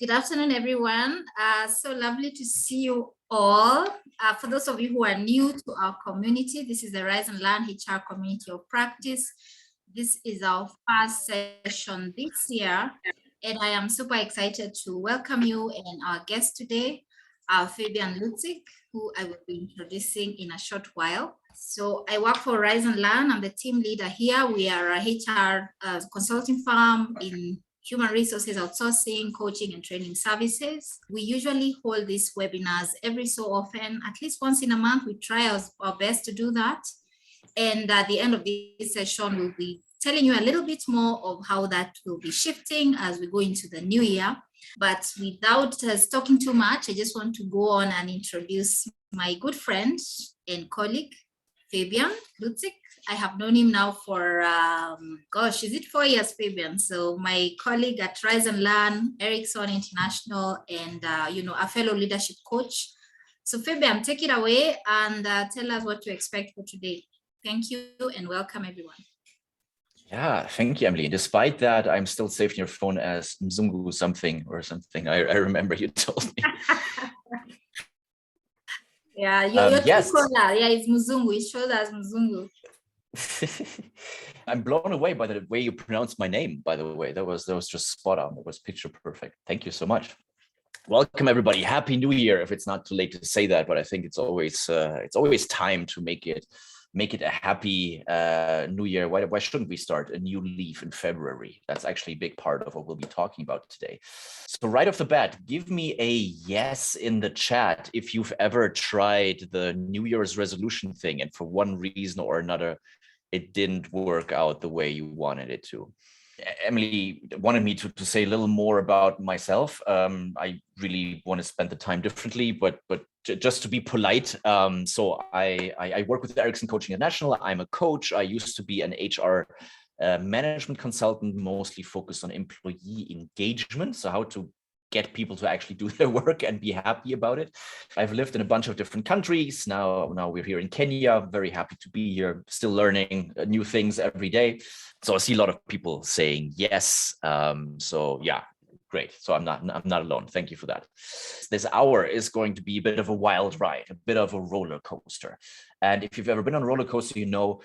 Good afternoon, everyone. So lovely to see you all. For those of you who are new to our community, this is the Rise and Learn HR Community of Practice. This is our first session this year, and I am super excited to welcome you and our guest today, Fabian Lutzig, who I will be introducing in a short while. So I work for Rise and Learn. I'm the team leader here. We are a HR consulting firm in human resources outsourcing, coaching, and training services. We usually hold these webinars every so often, at least once in a month. We try our best to do that. And at the end of this session, we'll be telling you a little bit more of how that will be shifting as we go into the new year. But without talking too much, I just want to go on and introduce my good friend and colleague, Fabian Lutzig. I have known him now for, is it 4 years, Fabian? So my colleague at Rise and Learn, Ericsson International, and, a fellow leadership coach. So Fabian, take it away and tell us what to expect for today. Thank you and welcome, everyone. Yeah, thank you, Emily. Despite that, I'm still saved in your phone as Mzungu something. I remember you told me. Yeah, yes. It's Mzungu. It shows as Mzungu. I'm blown away by the way you pronounced my name, by the way. That was just spot on. That was picture perfect. Thank you so much. Welcome, everybody. Happy New Year. If it's not too late to say that, but I think it's always time to make it a happy new year. Why shouldn't we start a new leaf in February? That's actually a big part of what we'll be talking about today. So right off the bat, give me a yes in the chat if you've ever tried the New Year's resolution thing and for one reason or another, it didn't work out the way you wanted it to. Emily wanted me to say a little more about myself. I really want to spend the time differently, but just to be polite. So I work with Ericsson Coaching International. I'm a coach. I used to be an HR management consultant, mostly focused on employee engagement. So how to get people to actually do their work and be happy about it. I've lived in a bunch of different countries. Now we're here in Kenya. Very happy to be here, still learning new things every day. So I see a lot of people saying yes. So yeah, great. So I'm not alone. Thank you for that. This hour is going to be a bit of a wild ride, a bit of a roller coaster. And if you've ever been on a roller coaster, you know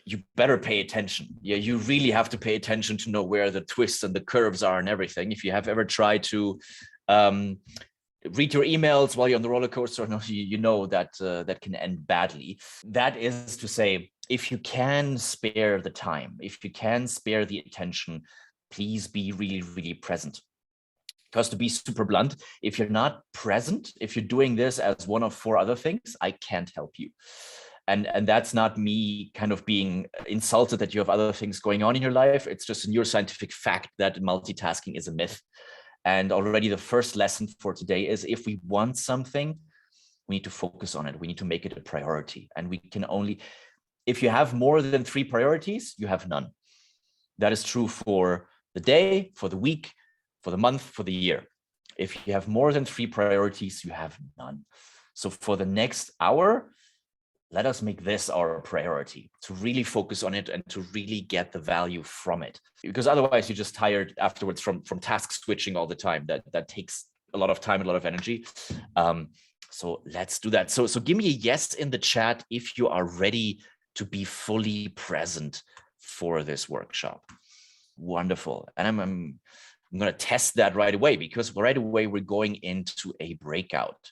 you better pay attention. Yeah, you really have to pay attention to know where the twists and the curves are and everything. If you have ever tried to read your emails while you're on the roller coaster, you know that that can end badly. That is to say, if you can spare the time, if you can spare the attention, please be really, really present. Because to be super blunt, if you're not present, if you're doing this as one of 4 other things, I can't help you. And that's not me kind of being insulted that you have other things going on in your life. It's just a neuroscientific fact that multitasking is a myth. And already the first lesson for today is if we want something, we need to focus on it. We need to make it a priority. And we can only, if you have more than 3 priorities, you have none. That is true for the day, for the week, for the month, for the year. If you have more than 3 priorities, you have none. So for the next hour, let us make this our priority, to really focus on it and to really get the value from it. Because otherwise you're just tired afterwards from task switching all the time. That takes a lot of time, a lot of energy. So let's do that. So give me a yes in the chat if you are ready to be fully present for this workshop. Wonderful. And I'm going to test that right away, because right away we're going into a breakout.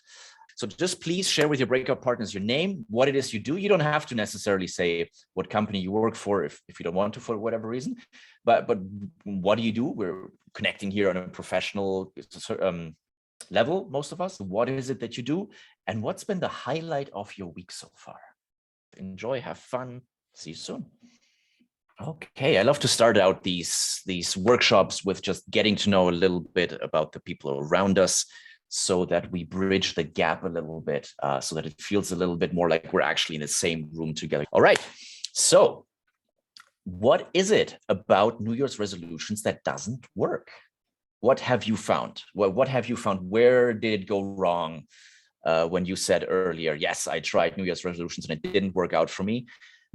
So just please share with your breakout partners your name, what it is you do. You don't have to necessarily say what company you work for if you don't want to for whatever reason, but what do you do? We're connecting here on a professional level, most of us. What is it that you do? And what's been the highlight of your week so far? Enjoy, have fun. See you soon. Okay, I love to start out these workshops with just getting to know a little bit about the people around us, so that we bridge the gap a little bit, so that it feels a little bit more like we're actually in the same room together. All right, so what is it about New Year's resolutions that doesn't work? What have you found? What have you found? Where did it go wrong when you said earlier, yes, I tried New Year's resolutions and it didn't work out for me?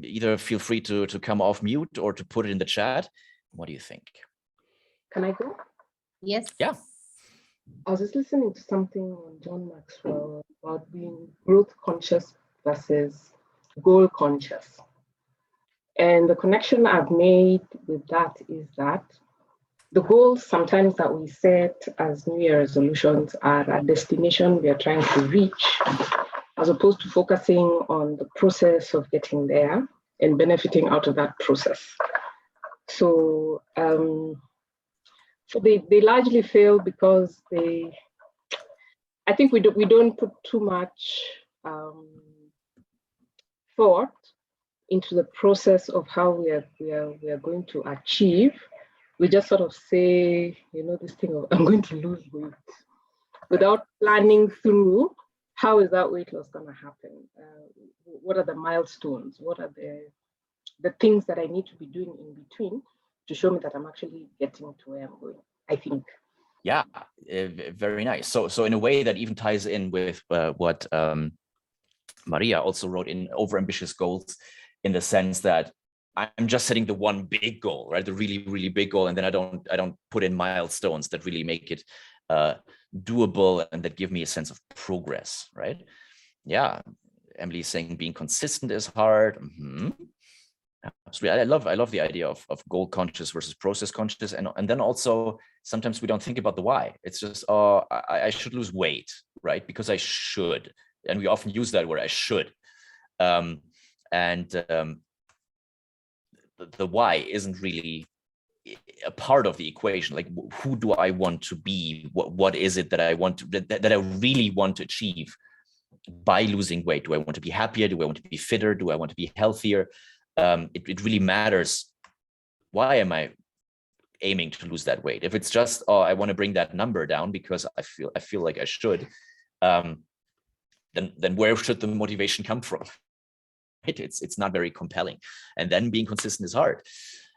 Either feel free to come off mute or to put it in the chat. What do you think? Can I go? Yes. Yeah. I was just listening to something on John Maxwell about being growth conscious versus goal conscious. And the connection I've made with that is that the goals sometimes that we set as New Year resolutions are a destination we are trying to reach, as opposed to focusing on the process of getting there and benefiting out of that process. So, they largely fail because I think we don't put too much thought into the process of how we are going to achieve. We just sort of say, this thing of I'm going to lose weight, without planning through how is that weight loss going to happen? What are the milestones? What are the things that I need to be doing in between to show me that I'm actually getting to where I'm going, I think. Yeah, very nice. So in a way that even ties in with what Maria also wrote in Overambitious Goals, in the sense that I'm just setting the one big goal, right? The really, really big goal. And then I don't put in milestones that really make it doable and that give me a sense of progress, right? Yeah, Emily's saying being consistent is hard. Mm-hmm. I love the idea of goal conscious versus process conscious. And then also sometimes we don't think about the why. It's just, I should lose weight, right? Because I should. And we often use that word, I should. The why isn't really a part of the equation. Like, who do I want to be? What is it that I want to, that I really want to achieve by losing weight? Do I want to be happier? Do I want to be fitter? Do I want to be healthier? It really matters. Why am I aiming to lose that weight? If it's just, I want to bring that number down because I feel like I should, then where should the motivation come from? It's not very compelling. And then being consistent is hard.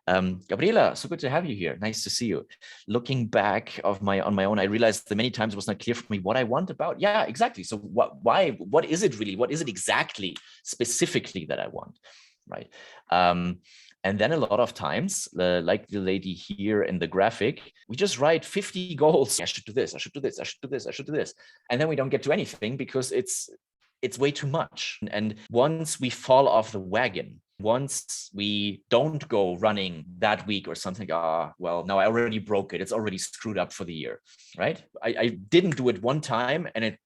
Gabriela, so good to have you here. Nice to see you. Looking back on my own, I realized that many times it was not clear for me what I want about. Yeah, exactly. So what is it really? What is it exactly, specifically that I want, right? And then a lot of times, like the lady here in the graphic, we just write 50 goals. I should do this, I should do this, I should do this, I should do this. And then we don't get to anything because it's way too much. And once we fall off the wagon, once we don't go running that week or something, well, now I already broke it. It's already screwed up for the year, right? I didn't do it one time and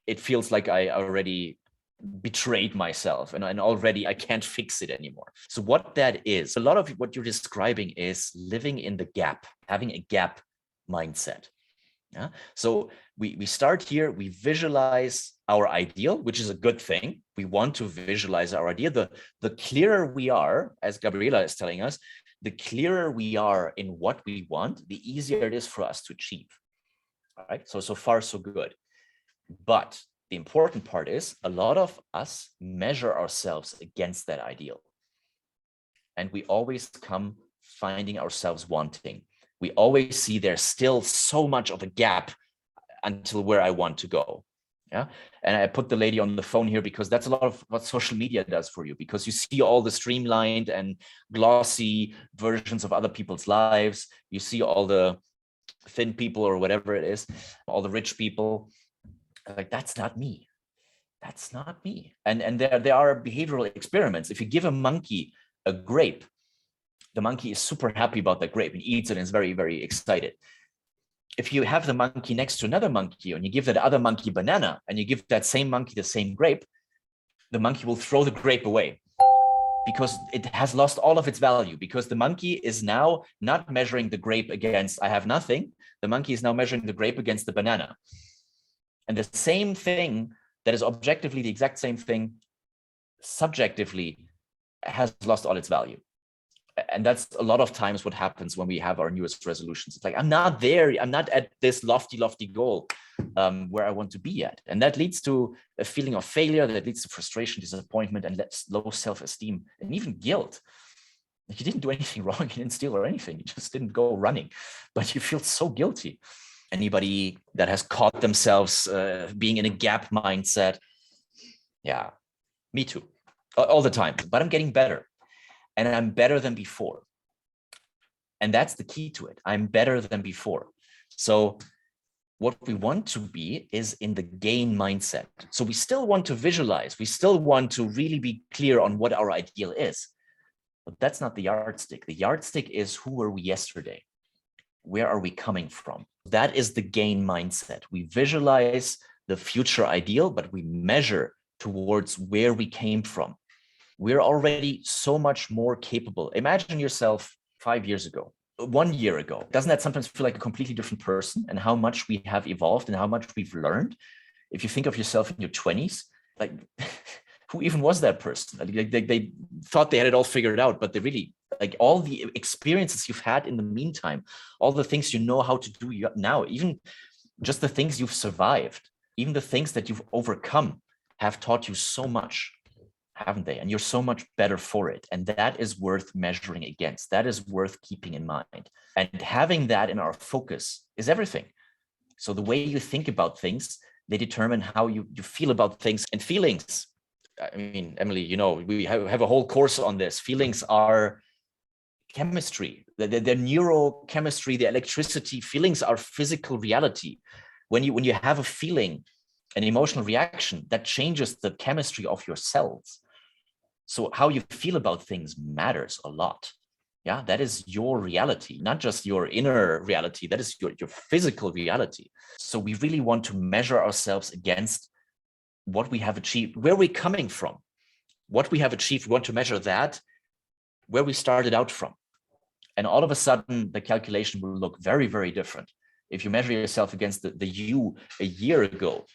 it feels like I already betrayed myself and already I can't fix it anymore. So what that is, a lot of what you're describing is living in the gap, having a gap mindset. Yeah. So we start here, we visualize our ideal, which is a good thing. We want to visualize our idea. The clearer we are, as Gabriela is telling us, the clearer we are in what we want, the easier it is for us to achieve. All right. So far, so good. But the important part is a lot of us measure ourselves against that ideal. And we always come finding ourselves wanting. We always see there's still so much of a gap until where I want to go. Yeah. And I put the lady on the phone here because that's a lot of what social media does for you, because you see all the streamlined and glossy versions of other people's lives. You see all the thin people or whatever it is, all the rich people. Like, that's not me. That's not me. And there are behavioral experiments. If you give a monkey a grape, the monkey is super happy about that grape and eats it and is very, very excited. If you have the monkey next to another monkey and you give that other monkey banana and you give that same monkey the same grape, the monkey will throw the grape away because it has lost all of its value, because the monkey is now not measuring the grape against I have nothing. The monkey is now measuring the grape against the banana. And the same thing that is objectively the exact same thing, subjectively has lost all its value. And that's a lot of times what happens when we have our newest resolutions. It's like, I'm not there. I'm not at this lofty goal where I want to be at. And that leads to a feeling of failure, that leads to frustration, disappointment, and low self-esteem, and even guilt. Like, you didn't do anything wrong. You didn't steal or anything. You just didn't go running, but you feel so guilty. Anybody that has caught themselves being in a gap mindset, yeah, me too, all the time, but I'm getting better. And I'm better than before. And that's the key to it. I'm better than before. So what we want to be is in the gain mindset. So we still want to visualize, we still want to really be clear on what our ideal is. But that's not the yardstick. The yardstick is, who were we yesterday? Where are we coming from? That is the gain mindset. We visualize the future ideal, but we measure towards where we came from. We're already so much more capable. Imagine yourself 5 years ago, 1 year ago. Doesn't that sometimes feel like a completely different person, and how much we have evolved and how much we've learned? If you think of yourself in your 20s, like who even was that person? Like, they thought they had it all figured out, but they really, like, all the experiences you've had in the meantime, all the things you know how to do now, even just the things you've survived, even the things that you've overcome have taught you so much, haven't they? And you're so much better for it. And that is worth measuring against. That is worth keeping in mind. And having that in our focus is everything. So the way you think about things, they determine how you feel about things. And feelings, I mean, Emily, you know, we have a whole course on this. Feelings are chemistry, the neurochemistry, the electricity. Feelings are physical reality. When you have a feeling, an emotional reaction, that changes the chemistry of your cells. So how you feel about things matters a lot. Yeah, that is your reality, not just your inner reality. That is your physical reality. So we really want to measure ourselves against what we have achieved, where we're coming from, what we have achieved. We want to measure that, where we started out from. And all of a sudden, the calculation will look very, very different. If you measure yourself against the you a year ago,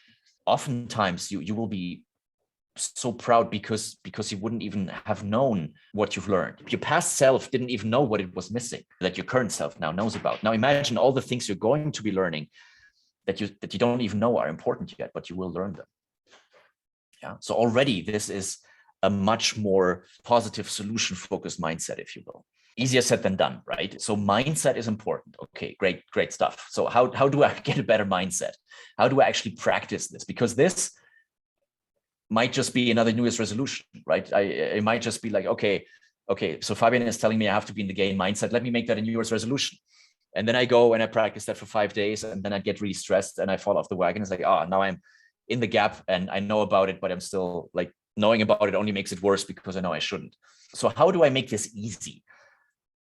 oftentimes you will be so proud because you wouldn't even have known what you've learned. Your past self didn't even know what it was missing that your current self now knows about. Now imagine all the things you're going to be learning that you don't even know are important yet, but you will learn them. Yeah. So already this is a much more positive, solution-focused mindset, if you will. Easier said than done, right? So mindset is important. Okay, great stuff. So how do I get a better mindset? How do I actually practice this? Because this might just be another New Year's resolution, right? It might just be like, okay, so Fabian is telling me I have to be in the gain mindset. Let me make that a New Year's resolution. And then I go and I practice that for 5 days, and then I get really stressed and I fall off the wagon. It's like, now I'm in the gap and I know about it, but I'm still like, knowing about it only makes it worse because I know I shouldn't. So how do I make this easy?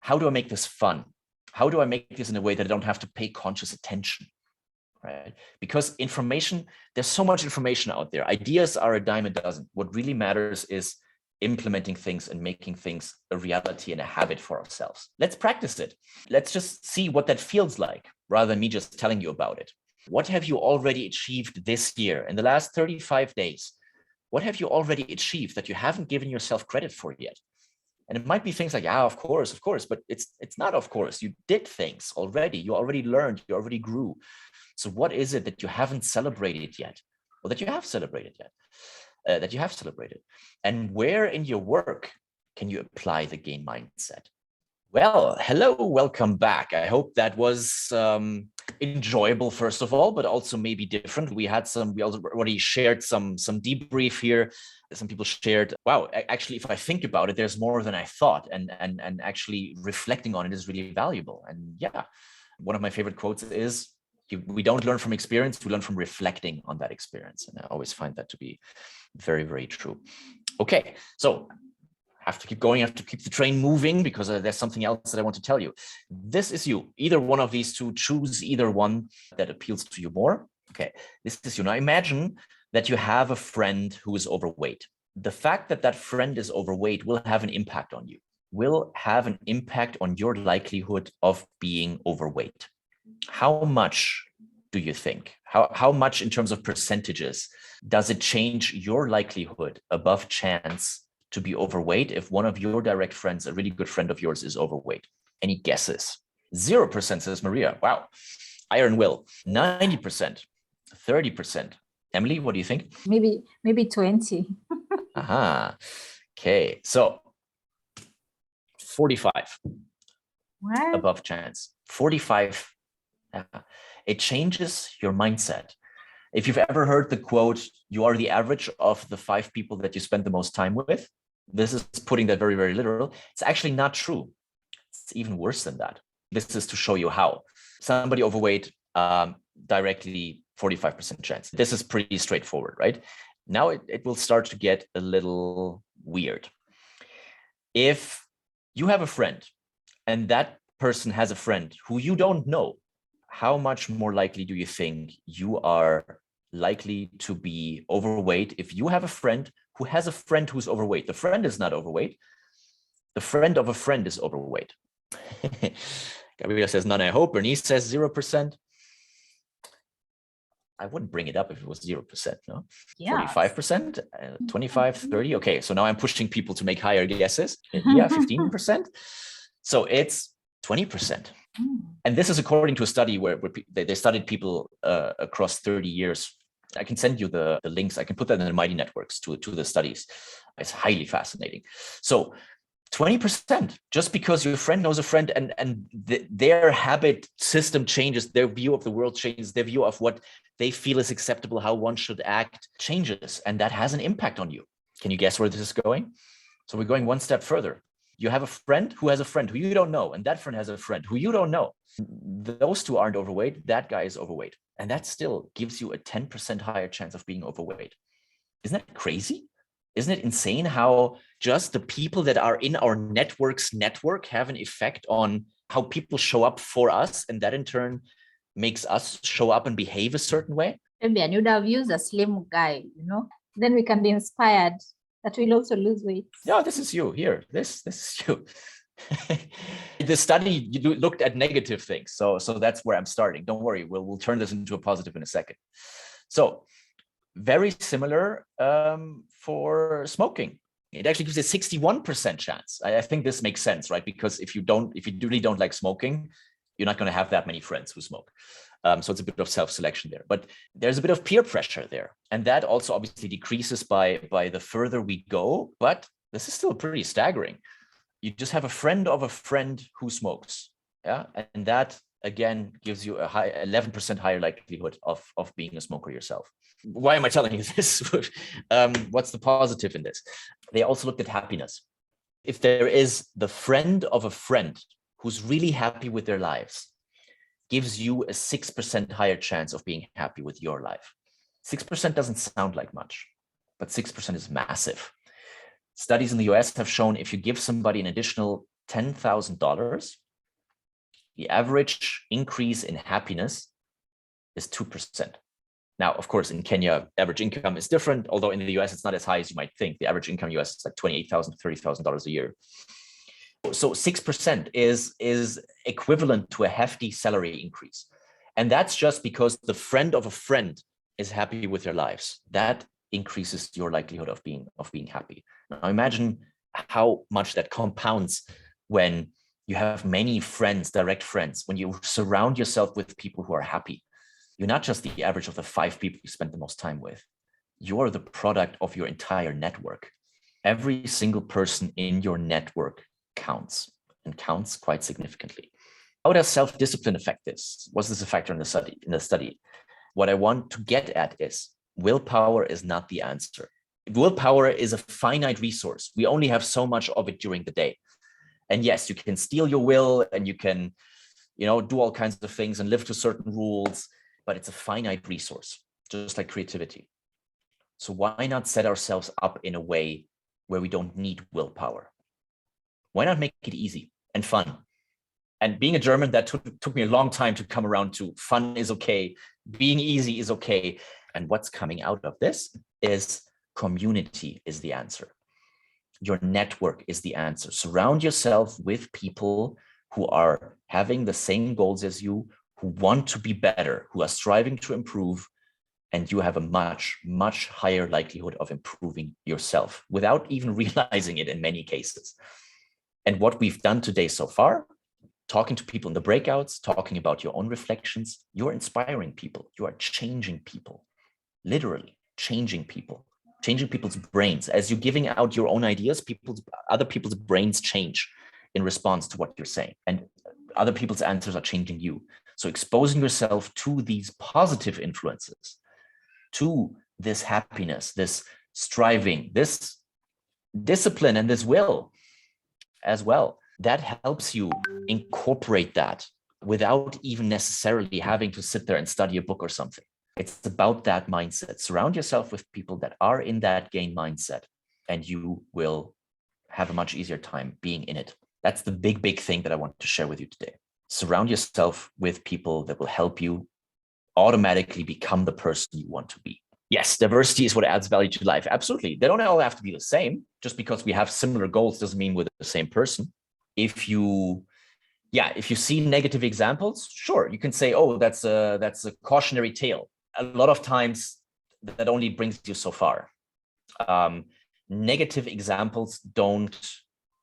How do I make this fun? How do I make this in a way that I don't have to pay conscious attention, right? Because information, there's so much information out there. Ideas are a dime a dozen. What really matters is implementing things and making things a reality and a habit for ourselves. Let's practice it. Let's just see what that feels like, rather than me just telling you about it. What have you already achieved this year in the last 35 days? What have you already achieved that you haven't given yourself credit for yet? And it might be things like, of course, but it's not of course. You did things already. You already learned, you already grew. So what is it that you haven't celebrated yet? Or that you have celebrated yet? And where in your work can you apply the gain mindset? Well, hello, welcome back. I hope that was enjoyable, first of all, but also maybe different. We already shared some debrief here. Some people shared, wow, actually, if I think about it, there's more than I thought. And actually reflecting on it is really valuable. And yeah, one of my favorite quotes is, we don't learn from experience, we learn from reflecting on that experience. And I always find that to be very, very true. Okay, so I have to keep going, I have to keep the train moving because there's something else that I want to tell you. This is you, either one of these two, choose either one that appeals to you more. Okay, this is you. Now imagine that you have a friend who is overweight. The fact that that friend is overweight will have an impact on you, will have an impact on your likelihood of being overweight. How much do you think? How much in terms of percentages does it change your likelihood above chance to be overweight if one of your direct friends, a really good friend of yours, is overweight? Any guesses? 0%, says Maria. Wow. Iron will. 90%, 30%. Emily, what do you think? Maybe 20. Aha. Okay. So 45. What? Above chance. 45. It changes your mindset. If you've ever heard the quote, you are the average of the 5 people that you spend the most time with, this is putting that very, very literal. It's actually not true. It's even worse than that. This is to show you how. Somebody overweight, directly 45% chance. This is pretty straightforward, right? Now it will start to get a little weird. If you have a friend and that person has a friend who you don't know, how much more likely do you think you are likely to be overweight if you have a friend who has a friend who's overweight? The friend is not overweight. The friend of a friend is overweight. Gabriela says none, I hope. Bernice says 0%. I wouldn't bring it up if it was 0%, no? Yeah. 45%, 25, 30. Okay, so now I'm pushing people to make higher guesses. Yeah, 15%. So it's 20%. And this is according to a study where they studied people across 30 years. I can send you the links. I can put that in the Mighty Networks to the studies. It's highly fascinating. So 20%, just because your friend knows a friend and their habit system changes, their view of the world changes, their view of what they feel is acceptable, how one should act changes, and that has an impact on you. Can you guess where this is going? So we're going one step further. You have a friend who has a friend who you don't know, and that friend has a friend who you don't know. Those two aren't overweight, that guy is overweight. And that still gives you a 10% higher chance of being overweight. Isn't that crazy? Isn't it insane how just the people that are in our network have an effect on how people show up for us, and that in turn makes us show up and behave a certain way? Maybe I would have used a slim guy, then we can be inspired that we'll also lose weight. Yeah, this is you here. This is you. The study looked at negative things. So that's where I'm starting. Don't worry, we'll turn this into a positive in a second. So very similar for smoking. It actually gives a 61% chance. I think this makes sense, right? Because if you really don't like smoking, you're not going to have that many friends who smoke. So it's a bit of self-selection there, but there's a bit of peer pressure there. And that also obviously decreases by the further we go, but this is still pretty staggering. You just have a friend of a friend who smokes. Yeah. And that again gives you a 11% higher likelihood of being a smoker yourself. Why am I telling you this? What's the positive in this? They also looked at happiness. If there is the friend of a friend who's really happy with their lives, gives you a 6% higher chance of being happy with your life. 6% doesn't sound like much, but 6% is massive. Studies in the US have shown if you give somebody an additional $10,000, the average increase in happiness is 2%. Now, of course, in Kenya, average income is different, although in the US, it's not as high as you might think. The average income in the US is like $28,000 to $30,000 a year. So 6% is equivalent to a hefty salary increase. And that's just because the friend of a friend is happy with their lives. That increases your likelihood of being happy. Now imagine how much that compounds when you have many friends, direct friends, when you surround yourself with people who are happy. You're not just the average of the 5 people you spend the most time with. You're the product of your entire network. Every single person in your network counts, and counts quite significantly. How does self-discipline affect this? Was this a factor in the study? What I want to get at is willpower is not the answer. Willpower is a finite resource. We only have so much of it during the day. And yes, you can steal your will and you can, do all kinds of things and live to certain rules, but it's a finite resource, just like creativity. So why not set ourselves up in a way where we don't need willpower? Why not make it easy and fun? And being a German, that took me a long time to come around to. Fun is okay. Being easy is okay. And what's coming out of this is community is the answer. Your network is the answer. Surround yourself with people who are having the same goals as you, who want to be better, who are striving to improve, and you have a much, much higher likelihood of improving yourself without even realizing it in many cases. And what we've done today so far, talking to people in the breakouts, talking about your own reflections, you're inspiring people. You are changing people, literally changing people's brains. As you're giving out your own ideas, other people's brains change in response to what you're saying. And other people's answers are changing you. So exposing yourself to these positive influences, to this happiness, this striving, this discipline, and this will as well, that helps you incorporate that without even necessarily having to sit there and study a book or something. It's about that mindset. Surround yourself with people that are in that gain mindset, and you will have a much easier time being in it. That's the big, big thing that I want to share with you today. Surround yourself with people that will help you automatically become the person you want to be. Yes, diversity is what adds value to life. Absolutely. They don't all have to be the same. Just because we have similar goals doesn't mean we're the same person. If you see negative examples, sure, you can say, oh, that's a cautionary tale. A lot of times that only brings you so far. Negative examples don't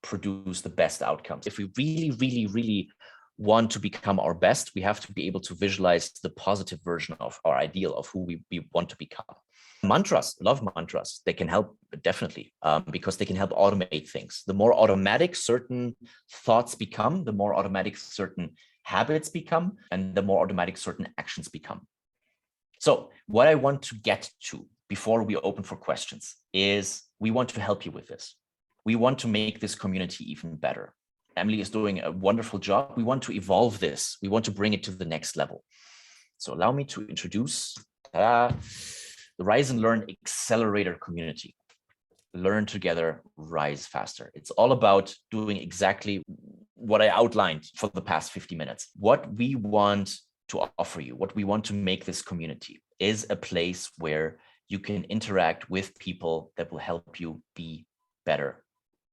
produce the best outcomes. If we really, really, really want to become our best, we have to be able to visualize the positive version of our ideal of who we want to become. Mantras, love mantras. They can help definitely because they can help automate things. The more automatic certain thoughts become, the more automatic certain habits become, and the more automatic certain actions become. So what I want to get to before we open for questions is we want to help you with this. We want to make this community even better. Emily is doing a wonderful job. We want to evolve this. We want to bring it to the next level. So allow me to introduce the Rise and Learn Accelerator community. Learn together, rise faster. It's all about doing exactly what I outlined for the past 50 minutes. What we want to offer you, what we want to make this community is a place where you can interact with people that will help you be better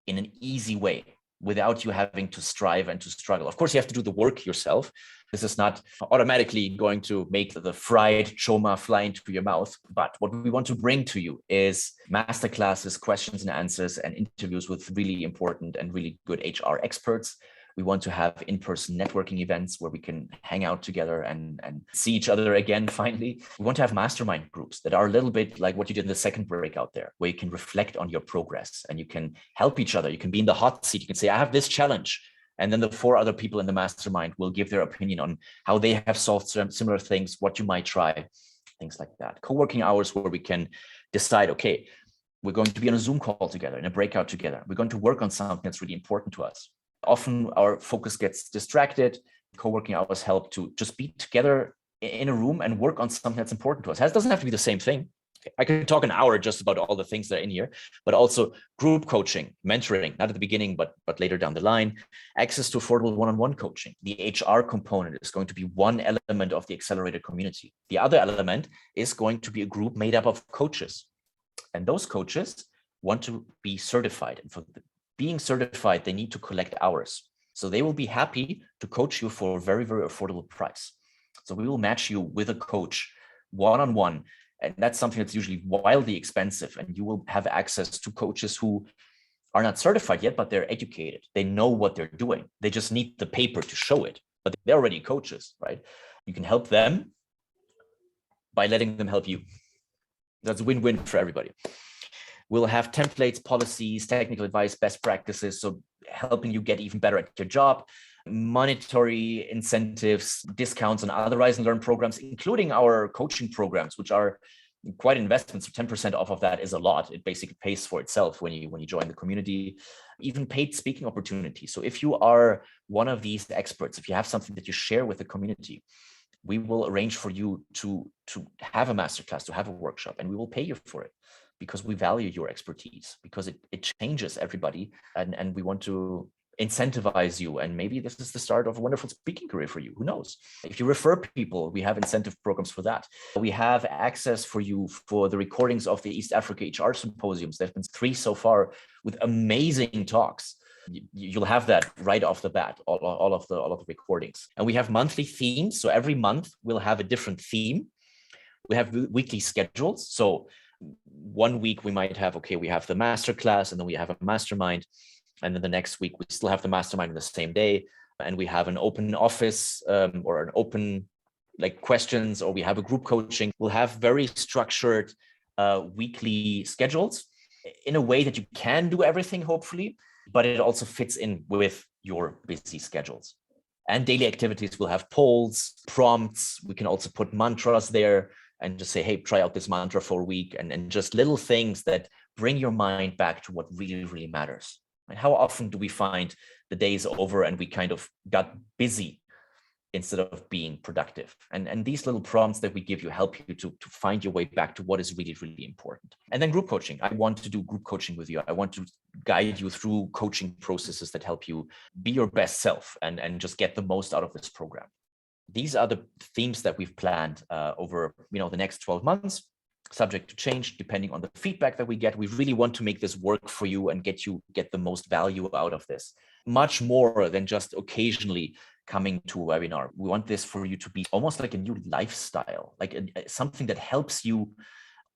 in an easy way, without you having to strive and to struggle. Of course, you have to do the work yourself. This is not automatically going to make the fried choma fly into your mouth. But what we want to bring to you is masterclasses, questions and answers, and interviews with really important and really good HR experts. We want to have in-person networking events where we can hang out together and see each other again, finally. We want to have mastermind groups that are a little bit like what you did in the second breakout there, where you can reflect on your progress and you can help each other. You can be in the hot seat. You can say, I have this challenge. And then the 4 other people in the mastermind will give their opinion on how they have solved similar things, what you might try, things like that. Co-working hours where we can decide, okay, we're going to be on a Zoom call together, in a breakout together. We're going to work on something that's really important to us. Often our focus gets distracted. Co-working hours help to just be together in a room and work on something that's important to us. It doesn't have to be the same thing. I could talk an hour just about all the things that are in here, but also group coaching, mentoring, not at the beginning, but later down the line, access to affordable one-on-one coaching. The HR component is going to be one element of the accelerated community. The other element is going to be a group made up of coaches. And those coaches want to be certified. And for being certified, they need to collect hours. So they will be happy to coach you for a very, very affordable price. So we will match you with a coach one-on-one. And that's something that's usually wildly expensive. And you will have access to coaches who are not certified yet, but they're educated. They know what they're doing. They just need the paper to show it, but they're already coaches, right? You can help them by letting them help you. That's a win-win for everybody. We'll have templates, policies, technical advice, best practices, so helping you get even better at your job, monetary incentives, discounts on other Rise and Learn programs, including our coaching programs, which are quite investments. So 10% off of that is a lot. It basically pays for itself when you join the community. Even paid speaking opportunities. So if you are one of these experts, if you have something that you share with the community, we will arrange for you to have a masterclass, to have a workshop, and we will pay you for it, because we value your expertise, because it changes everybody, and we want to incentivize you. And maybe this is the start of a wonderful speaking career for you. Who knows? If you refer people, we have incentive programs for that. We have access for you for the recordings of the East Africa HR symposiums. There have been 3 so far with amazing talks. You'll have that right off the bat, all of the recordings. And we have monthly themes. So every month we'll have a different theme. We have weekly schedules. So one week we might have, okay, we have the masterclass, and then we have a mastermind. And then the next week we still have the mastermind on the same day. And we have an open office or an open like questions, or we have a group coaching. We'll have very structured weekly schedules in a way that you can do everything, hopefully, but it also fits in with your busy schedules. And daily activities will have polls, prompts. We can also put mantras there and just say, hey, try out this mantra for a week, and just little things that bring your mind back to what really, really matters. And how often do we find the day is over and we kind of got busy instead of being productive. And these little prompts that we give you help you to find your way back to what is really, really important. And then group coaching. I want to do group coaching with you. I want to guide you through coaching processes that help you be your best self and just get the most out of this program. These are the themes that we've planned over the next 12 months, subject to change depending on the feedback that we get. We really want to make this work for you and get the most value out of this. Much more than just occasionally coming to a webinar. We want this for you to be almost like a new lifestyle, like something that helps you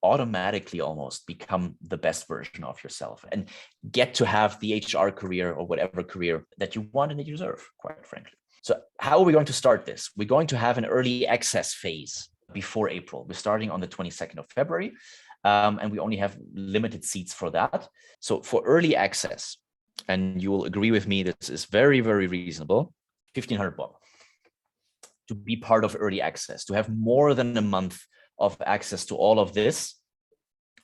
automatically almost become the best version of yourself and get to have the HR career or whatever career that you want and that you deserve, quite frankly. So how are we going to start this? We're going to have an early access phase before April. We're starting on the 22nd of February, and we only have limited seats for that. So for early access, and you will agree with me, this is very, very reasonable, 1,500 bob to be part of early access, to have more than a month of access to all of this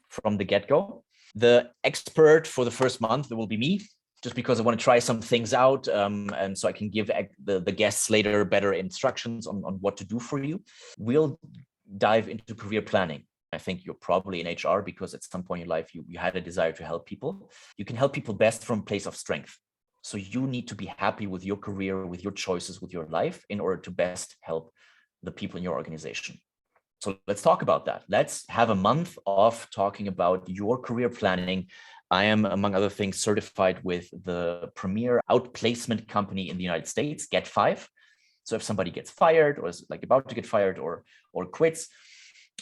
from the get-go. The expert for the first month will be me, just because I want to try some things out, and so I can give the guests later better instructions on what to do for you. We'll dive into career planning. I think you're probably in HR because at some point in your life, you had a desire to help people. You can help people best from a place of strength. So you need to be happy with your career, with your choices, with your life in order to best help the people in your organization. So let's talk about that. Let's have a month of talking about your career planning. I am, among other things, certified with the premier outplacement company in the United States, Get5. So if somebody gets fired or is like about to get fired or quits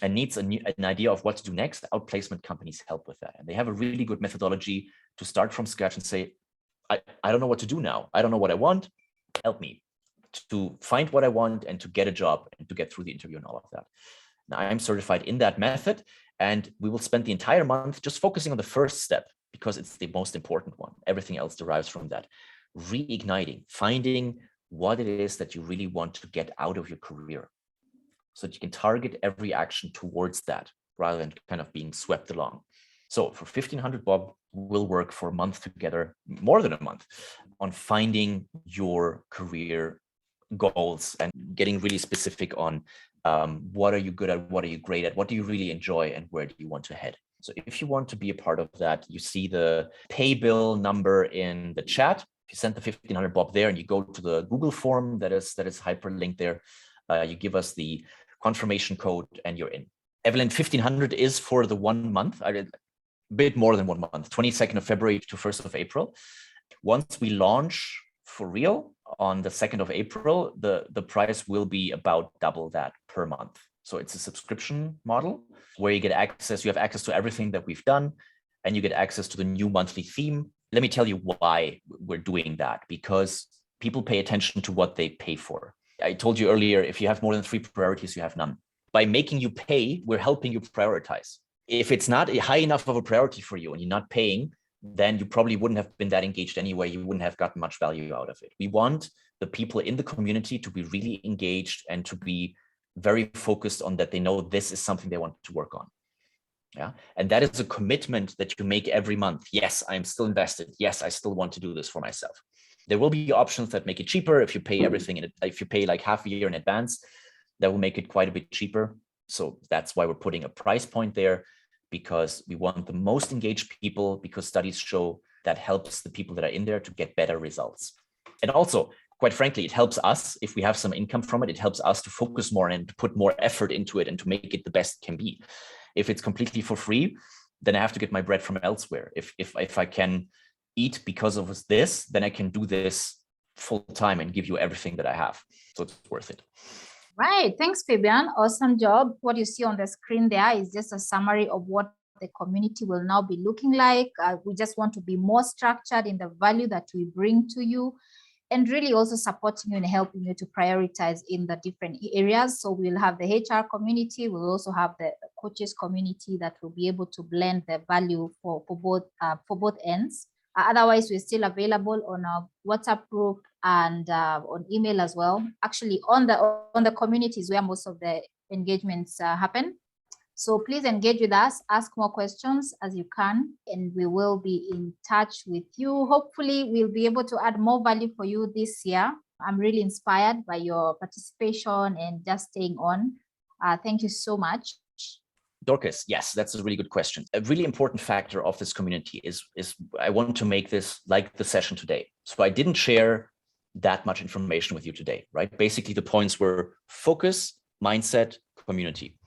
and needs an idea of what to do next, outplacement companies help with that. And they have a really good methodology to start from scratch and say, I don't know what to do now. I don't know what I want. Help me to find what I want and to get a job and to get through the interview and all of that. Now, I'm certified in that method, and we will spend the entire month just focusing on the first step because it's the most important one. Everything else derives from that. Reigniting, finding what it is that you really want to get out of your career so that you can target every action towards that rather than kind of being swept along. So for 1,500 bob, we'll work for a month together, more than a month, on finding your career goals and getting really specific on what are you good at, what are you great at, what do you really enjoy, and where do you want to head. So if you want to be a part of that, you see the pay bill number in the chat. If you send the 1,500 bob there and you go to the Google form that is hyperlinked there, you give us the confirmation code and you're in. Evelyn, 1,500 is for the 1 month. A bit more than 1 month, 22nd of February to 1st of April. Once we launch for real on the 2nd of April, the price will be about double that per month. So it's a subscription model where you get access, you have access to everything that we've done, and you get access to the new monthly theme. Let me tell you why we're doing that, because people pay attention to what they pay for. I told you earlier, if you have more than 3 priorities, you have none. By making you pay, we're helping you prioritize. If it's not high enough of a priority for you and you're not paying, then you probably wouldn't have been that engaged anyway. You wouldn't have gotten much value out of it. We want the people in the community to be really engaged and to be very focused on that. They know this is something they want to work on. Yeah. And that is a commitment that you make every month. Yes, I'm still invested. Yes, I still want to do this for myself. There will be options that make it cheaper. If you pay everything, if you pay like half a year in advance, that will make it quite a bit cheaper. So that's why we're putting a price point there, because we want the most engaged people, because studies show that helps the people that are in there to get better results. And also, quite frankly, it helps us if we have some income from it. It helps us to focus more and to put more effort into it and to make it the best it can be. If it's completely for free, then I have to get my bread from elsewhere. If I can eat because of this, then I can do this full time and give you everything that I have. So it's worth it. Right. Thanks, Fabian. Awesome job. What you see on the screen there is just a summary of what the community will now be looking like. We just want to be more structured in the value that we bring to you, and really also supporting you and helping you to prioritize in the different areas. So we'll have the HR community. We'll also have the coaches community that will be able to blend the value for both ends. Otherwise, we're still available on our WhatsApp group and on email as well. Actually, on the communities where most of the engagements happen. So please engage with us, ask more questions as you can, and we will be in touch with you. Hopefully, we'll be able to add more value for you this year. I'm really inspired by your participation and just staying on. Thank you so much. Dorcas, yes, that's a really good question. A really important factor of this community is I want to make this like the session today. So I didn't share that much information with you today, right? Basically, the points were focus, mindset, community.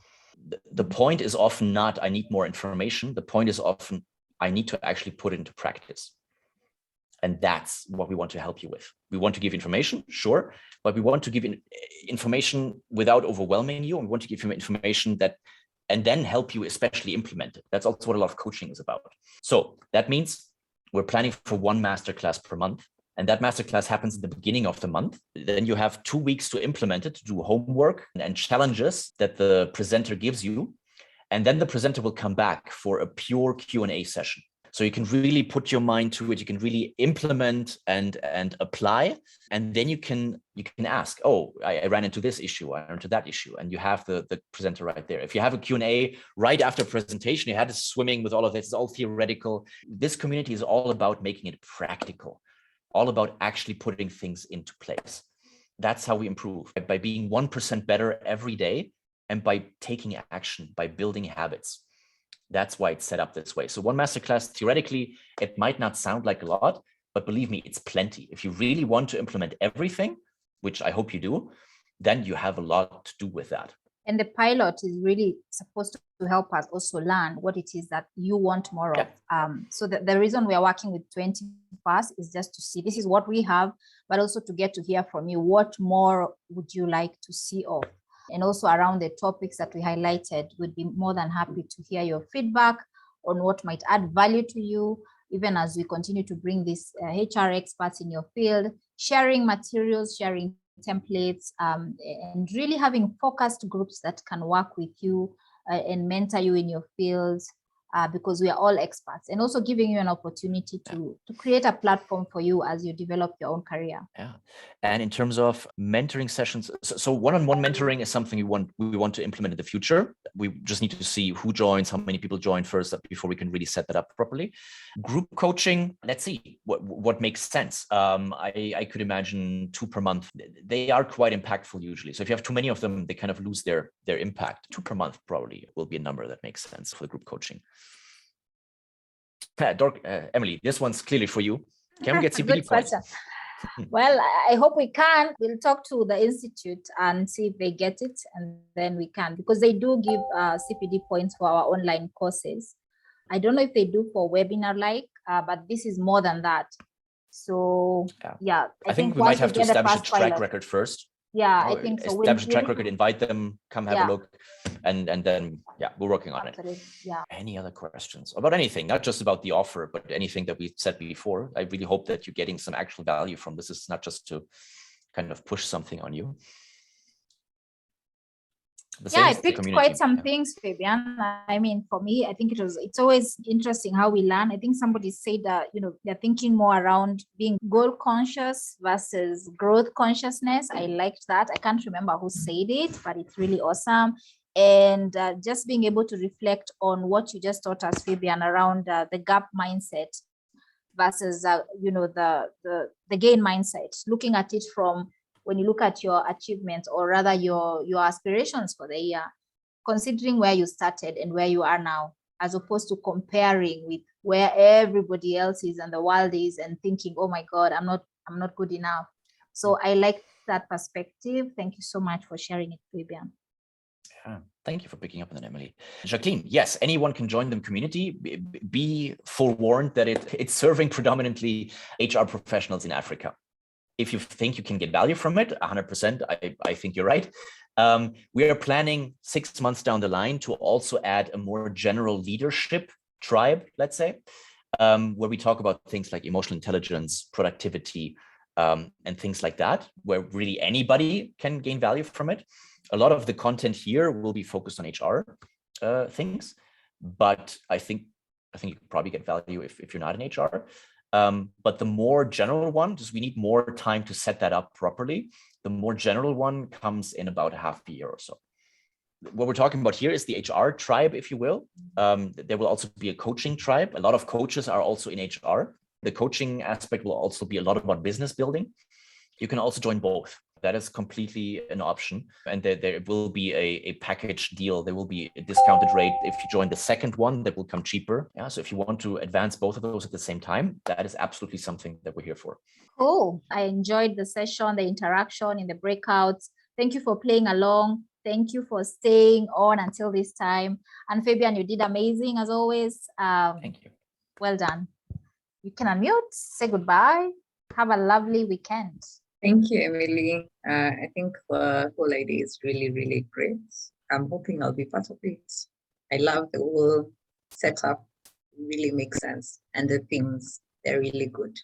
The point is often not, I need more information. The point is often, I need to actually put it into practice. And that's what we want to help you with. We want to give information, sure, but we want to give information without overwhelming you. And we want to give you information that and then help you especially implement it. That's also what a lot of coaching is about. So that means we're planning for one masterclass per month. And that masterclass happens at the beginning of the month. Then you have 2 weeks to implement it, to do homework and challenges that the presenter gives you. And then the presenter will come back for a pure Q&A session. So you can really put your mind to it. You can really implement and apply. And then you can ask, oh, I ran into this issue, I ran into that issue. And you have the presenter right there. If you have a Q&A right after presentation, you had this swimming with all of this, it's all theoretical. This community is all about making it practical, all about actually putting things into place. That's how we improve, by being 1% better every day and by taking action, by building habits. That's why it's set up this way. So one masterclass, theoretically, it might not sound like a lot, but believe me, it's plenty. If you really want to implement everything, which I hope you do, then you have a lot to do with that. And the pilot is really supposed to help us also learn what it is that you want more of. So the reason we are working with 20 Fast is just to see, this is what we have, but also to get to hear from you. What more would you like to see of? And also around the topics that we highlighted, we'd be more than happy to hear your feedback on what might add value to you, even as we continue to bring these HR experts in your field, sharing materials, sharing templates, and really having focused groups that can work with you and mentor you in your fields, because we are all experts, and also giving you an opportunity to create a platform for you as you develop your own career. Yeah. And in terms of mentoring sessions, so one-on-one mentoring is something we want to implement in the future. We just need to see who joins, how many people join first before we can really set that up properly. Group coaching, let's see what makes sense. I could imagine 2 per month. They are quite impactful usually. So if you have too many of them, they kind of lose their impact. 2 per month probably will be a number that makes sense for the group coaching. Emily, this one's clearly for you. Can we get CPD points? Well, I hope we can. We'll talk to the Institute and see if they get it, and then we can, because they do give CPD points for our online courses. I don't know if they do for webinar but this is more than that. So yeah, I think we might have to establish a track record first. Yeah, I think so. Establish a track record, invite them, come have a look, and then we're working on it. Yeah. Any other questions about anything, not just about the offer, but anything that we said before? I really hope that you're getting some actual value from this. It's not just to kind of push something on you. I picked quite some things, Fabian. I mean, for me, I think it's always interesting how we learn. I think somebody said that, they're thinking more around being goal conscious versus growth consciousness. I liked that. I can't remember who said it, but it's really awesome. And just being able to reflect on what you just taught us, Fabian, around the gap mindset versus, the gain mindset, looking at it from when you look at your achievements, or rather your aspirations for the year, considering where you started and where you are now, as opposed to comparing with where everybody else is and the world is, and thinking, oh my God, I'm not good enough. So I like that perspective. Thank you so much for sharing it, Fabian. Yeah, thank you for picking up on that, Emily. Jacqueline, yes, anyone can join the community. Be forewarned that it's serving predominantly HR professionals in Africa. If you think you can get value from it, 100%, I think you're right. We are planning 6 months down the line to also add a more general leadership tribe, let's say, where we talk about things like emotional intelligence, productivity, and things like that, where really anybody can gain value from it. A lot of the content here will be focused on HR things, but I think you can probably get value if you're not in HR. But the more general one, just we need more time to set that up properly. The more general one comes in about half a year or so. What we're talking about here is the HR tribe, if you will. There will also be a coaching tribe. A lot of coaches are also in HR. The coaching aspect will also be a lot about business building. You can also join both. That is completely an option. And there will be a package deal. There will be a discounted rate. If you join the second one, that will come cheaper. Yeah. So if you want to advance both of those at the same time, that is absolutely something that we're here for. Cool. I enjoyed the session, the interaction in the breakouts. Thank you for playing along. Thank you for staying on until this time. And Fabian, you did amazing as always. Thank you. Well done. You can unmute, say goodbye. Have a lovely weekend. Thank you, Emily. I think the whole idea is really, really great. I'm hoping I'll be part of it. I love the whole setup. It really makes sense. And the themes, they're really good.